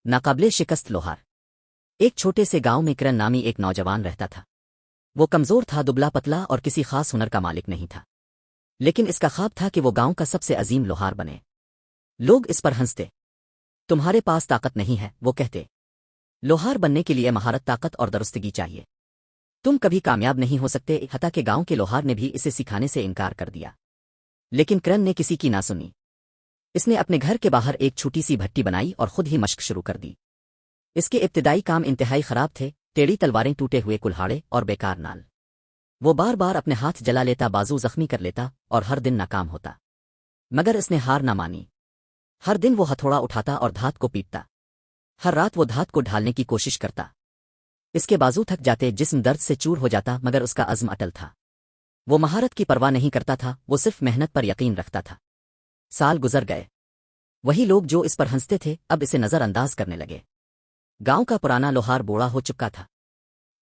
ناقابل شکست لوہار۔ ایک چھوٹے سے گاؤں میں کرن نامی ایک نوجوان رہتا تھا۔ وہ کمزور تھا، دبلا پتلا اور کسی خاص ہنر کا مالک نہیں تھا، لیکن اس کا خواب تھا کہ وہ گاؤں کا سب سے عظیم لوہار بنے۔ لوگ اس پر ہنستے۔ تمہارے پاس طاقت نہیں ہے، وہ کہتے۔ لوہار بننے کے لیے مہارت، طاقت اور درستگی چاہیے۔ تم کبھی کامیاب نہیں ہو سکتے، حتیٰ کہ گاؤں کے لوہار نے بھی اسے سکھانے سے انکار کر دیا۔ لیکن کرن نے کسی کی نہ سنی۔ اس نے اپنے گھر کے باہر ایک چھوٹی سی بھٹی بنائی اور خود ہی مشق شروع کر دی۔ اس کے ابتدائی کام انتہائی خراب تھے، ٹیڑھی تلواریں، ٹوٹے ہوئے کلہاڑے اور بیکار نال۔ وہ بار بار اپنے ہاتھ جلا لیتا، بازو زخمی کر لیتا اور ہر دن ناکام ہوتا۔ مگر اس نے ہار نہ مانی۔ ہر دن وہ ہتھوڑا اٹھاتا اور دھات کو پیٹتا۔ ہر رات وہ دھات کو ڈھالنے کی کوشش کرتا۔ اس کے بازو تھک جاتے، جسم درد سے چور ہو جاتا، مگر اس کا عزم اٹل تھا۔ وہ مہارت کی پرواہ نہیں کرتا تھا، وہ صرف محنت پر یقین رکھتا تھا۔ سال گزر گئے۔ وہی لوگ جو اس پر ہنستے تھے اب اسے نظر انداز کرنے لگے۔ گاؤں کا پرانا لوہار بوڑھا ہو چکا تھا۔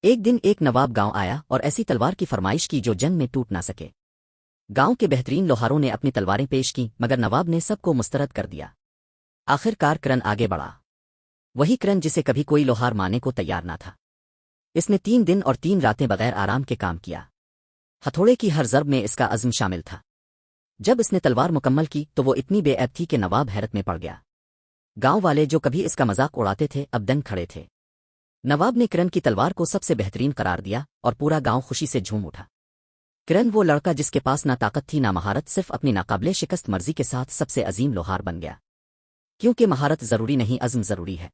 ایک دن ایک نواب گاؤں آیا اور ایسی تلوار کی فرمائش کی جو جنگ میں ٹوٹ نہ سکے۔ گاؤں کے بہترین لوہاروں نے اپنی تلواریں پیش کیں، مگر نواب نے سب کو مسترد کر دیا۔ آخر کار کرن آگے بڑھا۔ وہی کرن جسے کبھی کوئی لوہار ماننے کو تیار نہ تھا۔ اس نے 3 دن اور 3 راتیں بغیر آرام کے کام کیا۔ ہتھوڑے کی ہر ضرب میں اس کا عزم شامل تھا۔ جب اس نے تلوار مکمل کی تو وہ اتنی بے عیب تھی کہ نواب حیرت میں پڑ گیا۔ گاؤں والے جو کبھی اس کا مذاق اڑاتے تھے اب دنگ کھڑے تھے۔ نواب نے کرن کی تلوار کو سب سے بہترین قرار دیا اور پورا گاؤں خوشی سے جھوم اٹھا۔ کرن وہ لڑکا جس کے پاس نہ طاقت تھی نہ مہارت، صرف اپنی ناقابل شکست مرضی کے ساتھ سب سے عظیم لوہار بن گیا۔ کیونکہ مہارت ضروری نہیں، عزم ضروری ہے۔